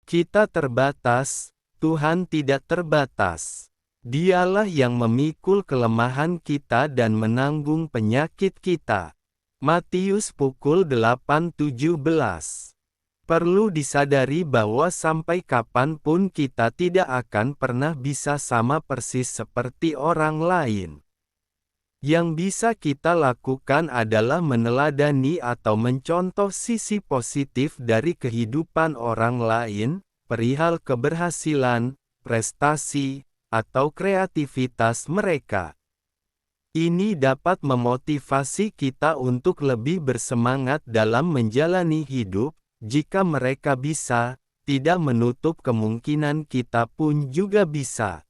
Kita terbatas, Tuhan tidak terbatas. Dialah yang memikul kelemahan kita dan menanggung penyakit kita. Matius pukul 8:17. Perlu disadari bahwa sampai kapanpun kita tidak akan pernah bisa sama persis seperti orang lain. Yang bisa kita lakukan adalah meneladani atau mencontoh sisi positif dari kehidupan orang lain, perihal keberhasilan, prestasi, atau kreativitas mereka. Ini dapat memotivasi kita untuk lebih bersemangat dalam menjalani hidup. Jika mereka bisa, tidak menutup kemungkinan kita pun juga bisa.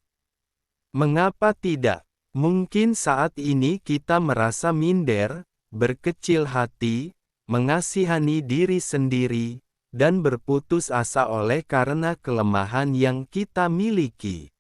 Mengapa tidak? Mungkin saat ini kita merasa minder, berkecil hati, mengasihani diri sendiri, dan berputus asa oleh karena kelemahan yang kita miliki.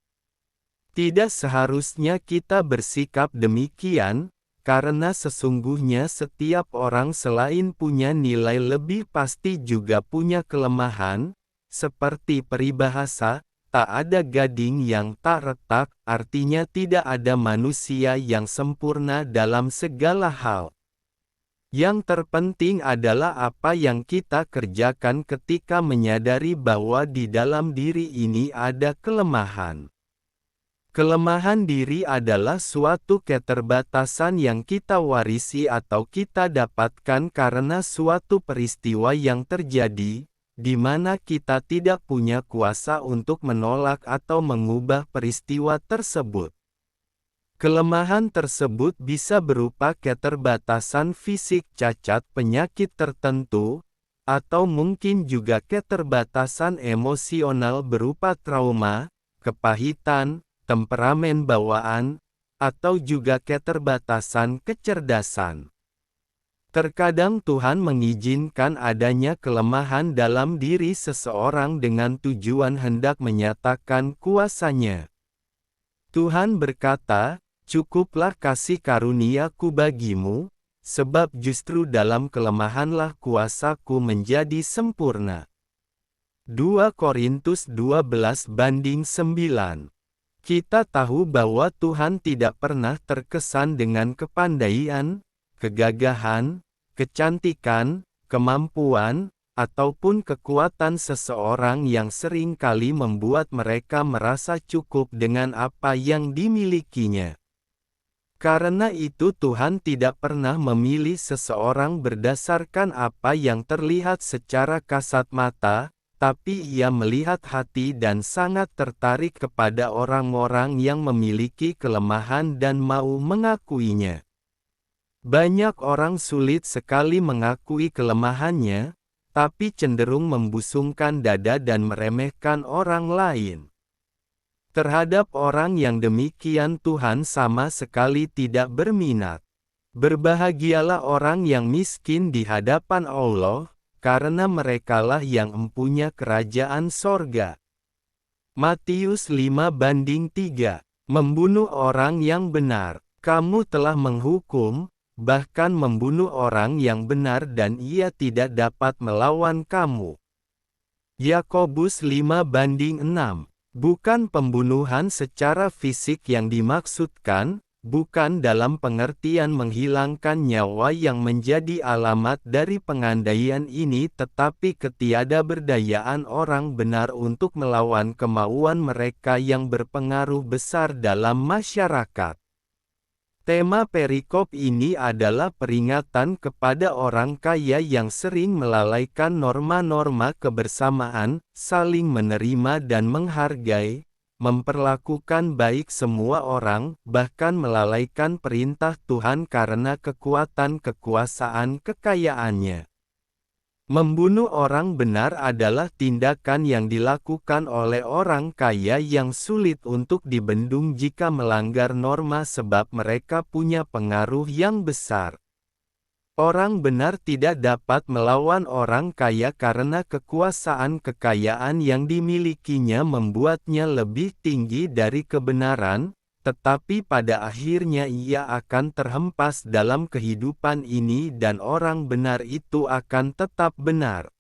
Tidak seharusnya kita bersikap demikian, karena sesungguhnya setiap orang selain punya nilai lebih pasti juga punya kelemahan, seperti peribahasa, tak ada gading yang tak retak, artinya tidak ada manusia yang sempurna dalam segala hal. Yang terpenting adalah apa yang kita kerjakan ketika menyadari bahwa di dalam diri ini ada kelemahan. Kelemahan diri adalah suatu keterbatasan yang kita warisi atau kita dapatkan karena suatu peristiwa yang terjadi, di mana kita tidak punya kuasa untuk menolak atau mengubah peristiwa tersebut. Kelemahan tersebut bisa berupa keterbatasan fisik, cacat penyakit tertentu, atau mungkin juga keterbatasan emosional berupa trauma, kepahitan, temperamen bawaan, atau juga keterbatasan kecerdasan. Terkadang Tuhan mengizinkan adanya kelemahan dalam diri seseorang dengan tujuan hendak menyatakan kuasa-Nya. Tuhan berkata, "Cukuplah kasih karunia-Ku bagimu, sebab justru dalam kelemahanlah kuasa-Ku menjadi sempurna." 2 Korintus 12:9. Kita tahu bahwa Tuhan tidak pernah terkesan dengan kepandaian, kegagahan, kecantikan, kemampuan, ataupun kekuatan seseorang yang sering kali membuat mereka merasa cukup dengan apa yang dimilikinya. Karena itu Tuhan tidak pernah memilih seseorang berdasarkan apa yang terlihat secara kasat mata, tapi Ia melihat hati dan sangat tertarik kepada orang-orang yang memiliki kelemahan dan mau mengakuinya. Banyak orang sulit sekali mengakui kelemahannya, tapi cenderung membusungkan dada dan meremehkan orang lain. Terhadap orang yang demikian Tuhan sama sekali tidak berminat. Berbahagialah orang yang miskin di hadapan Allah, karena merekalah yang empunya kerajaan sorga. Matius 5:3. Membunuh orang yang benar. Kamu telah menghukum, bahkan membunuh orang yang benar dan ia tidak dapat melawan kamu. Yakobus 5:6. Bukan pembunuhan secara fisik yang dimaksudkan, bukan dalam pengertian menghilangkan nyawa yang menjadi alamat dari pengandaian ini, tetapi ketiadaberdayaan orang benar untuk melawan kemauan mereka yang berpengaruh besar dalam masyarakat. Tema perikop ini adalah peringatan kepada orang kaya yang sering melalaikan norma-norma kebersamaan, saling menerima dan menghargai, memperlakukan baik semua orang, bahkan melalaikan perintah Tuhan karena kekuatan kekuasaan kekayaannya. Membunuh orang benar adalah tindakan yang dilakukan oleh orang kaya yang sulit untuk dibendung jika melanggar norma sebab mereka punya pengaruh yang besar. Orang benar tidak dapat melawan orang kaya karena kekuasaan kekayaan yang dimilikinya membuatnya lebih tinggi dari kebenaran, tetapi pada akhirnya ia akan terhempas dalam kehidupan ini dan orang benar itu akan tetap benar.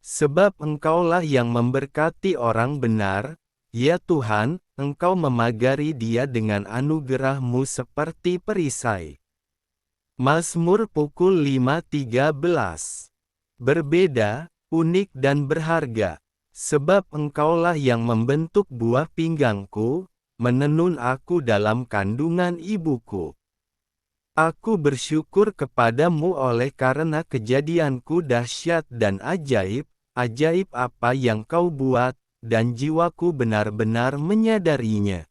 Sebab Engkaulah yang memberkati orang benar, ya Tuhan, Engkau memagari dia dengan anugerah-Mu seperti perisai. Mazmur pukul 5:13. Berbeda, unik dan berharga. Sebab Engkaulah yang membentuk buah pinggangku, menenun aku dalam kandungan ibuku. Aku bersyukur kepadamu oleh karena kejadianku dahsyat dan ajaib, ajaib apa yang Kau buat, dan jiwaku benar-benar menyadarinya.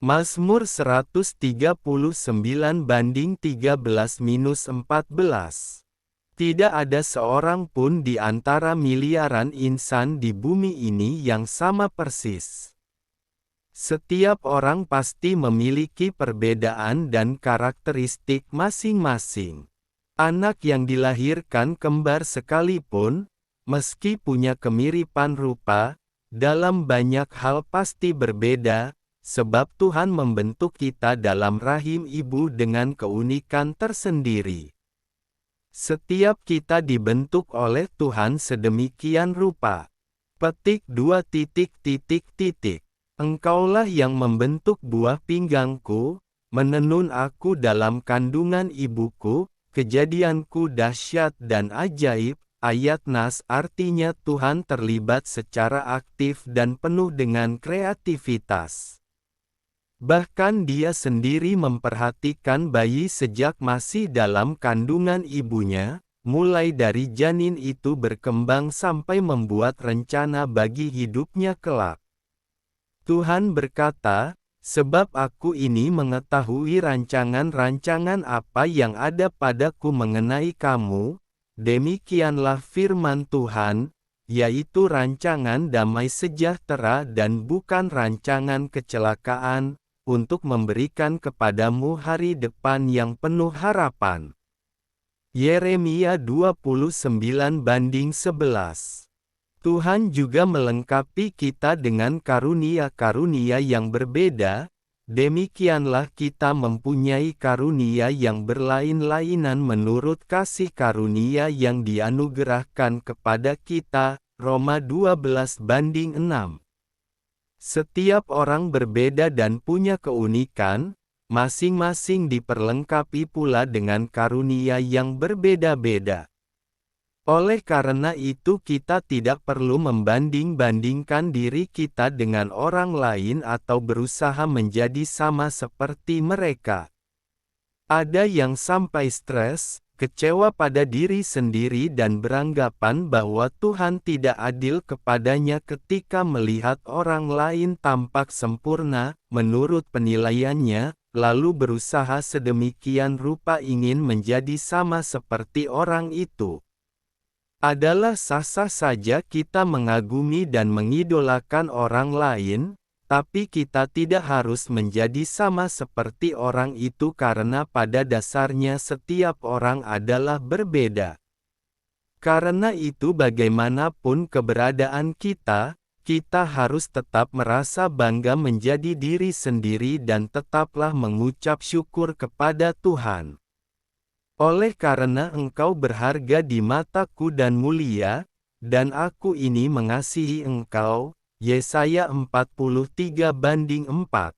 Mazmur 139:13-14. Tidak ada seorang pun di antara miliaran insan di bumi ini yang sama persis. Setiap orang pasti memiliki perbedaan dan karakteristik masing-masing. Anak yang dilahirkan kembar sekalipun, meski punya kemiripan rupa, dalam banyak hal pasti berbeda, sebab Tuhan membentuk kita dalam rahim ibu dengan keunikan tersendiri. Setiap kita dibentuk oleh Tuhan sedemikian rupa. Petik 2. Engkaulah yang membentuk buah pinggangku, menenun aku dalam kandungan ibuku, kejadianku dahsyat dan ajaib. Ayat Nas artinya Tuhan terlibat secara aktif dan penuh dengan kreativitas. Bahkan Dia sendiri memperhatikan bayi sejak masih dalam kandungan ibunya, mulai dari janin itu berkembang sampai membuat rencana bagi hidupnya kelak. Tuhan berkata, "Sebab aku ini mengetahui rancangan-rancangan apa yang ada padaku mengenai kamu, demikianlah firman Tuhan, yaitu rancangan damai sejahtera dan bukan rancangan kecelakaan, untuk memberikan kepadamu hari depan yang penuh harapan." Yeremia 29:11. Tuhan juga melengkapi kita dengan karunia-karunia yang berbeda, demikianlah kita mempunyai karunia yang berlain-lainan menurut kasih karunia yang dianugerahkan kepada kita, Roma 12:6. Setiap orang berbeda dan punya keunikan, masing-masing diperlengkapi pula dengan karunia yang berbeda-beda. Oleh karena itu kita tidak perlu membanding-bandingkan diri kita dengan orang lain atau berusaha menjadi sama seperti mereka. Ada yang sampai stres, kecewa pada diri sendiri dan beranggapan bahwa Tuhan tidak adil kepadanya ketika melihat orang lain tampak sempurna, menurut penilaiannya, lalu berusaha sedemikian rupa ingin menjadi sama seperti orang itu. Adalah sah-sah saja kita mengagumi dan mengidolakan orang lain, tapi kita tidak harus menjadi sama seperti orang itu karena pada dasarnya setiap orang adalah berbeda. Karena itu bagaimanapun keberadaan kita, kita harus tetap merasa bangga menjadi diri sendiri dan tetaplah mengucap syukur kepada Tuhan. Oleh karena engkau berharga di mataku dan mulia, dan aku ini mengasihi engkau. Yesaya 43:4.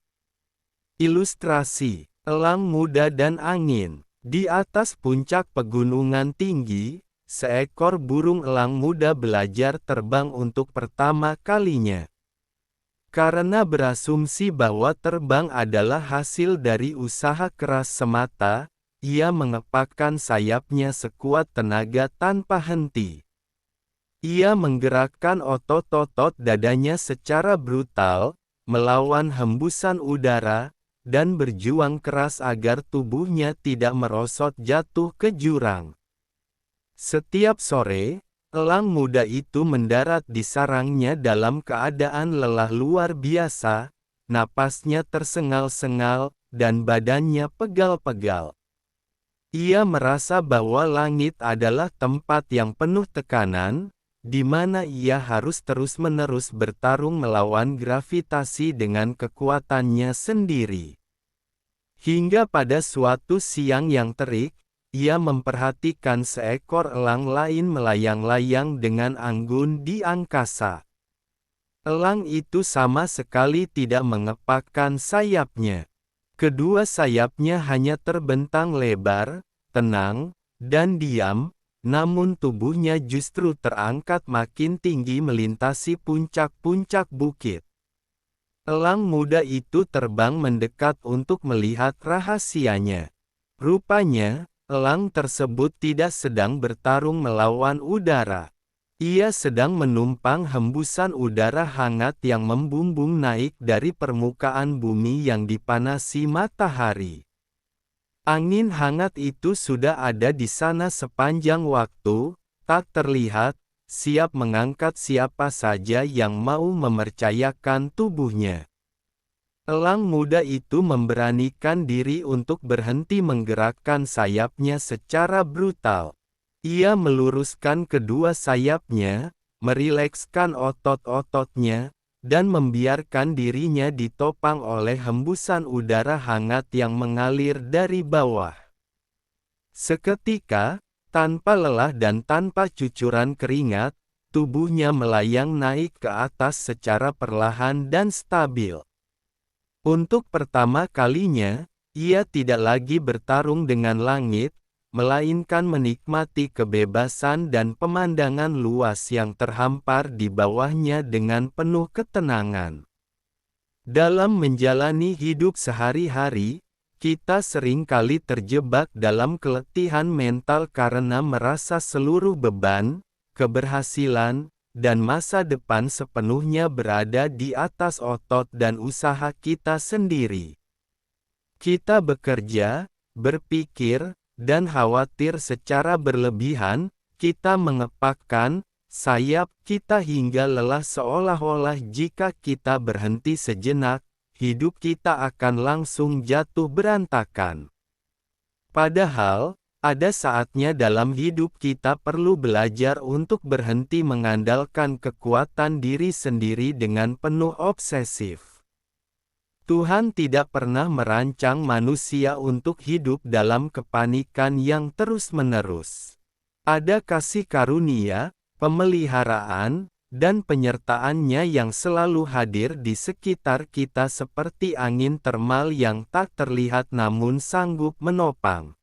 Ilustrasi, elang muda dan angin. Di atas puncak pegunungan tinggi, seekor burung elang muda belajar terbang untuk pertama kalinya. Karena berasumsi bahwa terbang adalah hasil dari usaha keras semata, ia mengepakkan sayapnya sekuat tenaga tanpa henti. Ia menggerakkan otot-otot dadanya secara brutal, melawan hembusan udara, dan berjuang keras agar tubuhnya tidak merosot jatuh ke jurang. Setiap sore, elang muda itu mendarat di sarangnya dalam keadaan lelah luar biasa, napasnya tersengal-sengal, dan badannya pegal-pegal. Ia merasa bahwa langit adalah tempat yang penuh tekanan, di mana ia harus terus-menerus bertarung melawan gravitasi dengan kekuatannya sendiri. Hingga pada suatu siang yang terik, ia memperhatikan seekor elang lain melayang-layang dengan anggun di angkasa. Elang itu sama sekali tidak mengepakkan sayapnya. Kedua sayapnya hanya terbentang lebar, tenang, dan diam, namun tubuhnya justru terangkat makin tinggi melintasi puncak-puncak bukit. Elang muda itu terbang mendekat untuk melihat rahasianya. Rupanya, elang tersebut tidak sedang bertarung melawan udara. Ia sedang menumpang hembusan udara hangat yang membumbung naik dari permukaan bumi yang dipanasi matahari. Angin hangat itu sudah ada di sana sepanjang waktu, tak terlihat, siap mengangkat siapa saja yang mau mempercayakan tubuhnya. Elang muda itu memberanikan diri untuk berhenti menggerakkan sayapnya secara brutal. Ia meluruskan kedua sayapnya, merilekskan otot-ototnya, dan membiarkan dirinya ditopang oleh hembusan udara hangat yang mengalir dari bawah. Seketika, tanpa lelah dan tanpa cucuran keringat, tubuhnya melayang naik ke atas secara perlahan dan stabil. Untuk pertama kalinya, ia tidak lagi bertarung dengan langit, melainkan menikmati kebebasan dan pemandangan luas yang terhampar di bawahnya dengan penuh ketenangan. Dalam menjalani hidup sehari-hari, kita seringkali terjebak dalam keletihan mental karena merasa seluruh beban, keberhasilan, dan masa depan sepenuhnya berada di atas otot dan usaha kita sendiri. Kita bekerja, berpikir, dan khawatir secara berlebihan, kita mengepakkan sayap kita hingga lelah seolah-olah jika kita berhenti sejenak, hidup kita akan langsung jatuh berantakan. Padahal, ada saatnya dalam hidup kita perlu belajar untuk berhenti mengandalkan kekuatan diri sendiri dengan penuh obsesif. Tuhan tidak pernah merancang manusia untuk hidup dalam kepanikan yang terus-menerus. Ada kasih karunia, pemeliharaan, dan penyertaan-Nya yang selalu hadir di sekitar kita seperti angin termal yang tak terlihat namun sanggup menopang.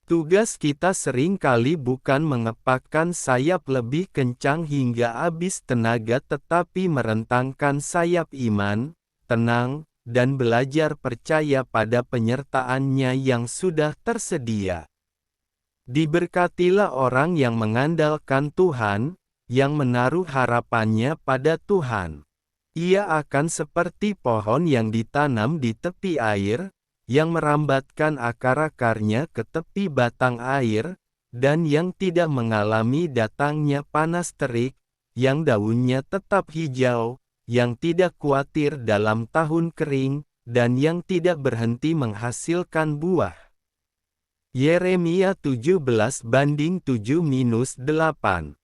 Tugas kita seringkali bukan mengepakkan sayap lebih kencang hingga habis tenaga tetapi merentangkan sayap iman, tenang, dan belajar percaya pada penyertaan-Nya yang sudah tersedia. Diberkatilah orang yang mengandalkan Tuhan, yang menaruh harapannya pada Tuhan. Ia akan seperti pohon yang ditanam di tepi air, yang merambatkan akar-akarnya ke tepi batang air, dan yang tidak mengalami datangnya panas terik, yang daunnya tetap hijau, yang tidak khawatir dalam tahun kering, dan yang tidak berhenti menghasilkan buah. Yeremia 17:7-8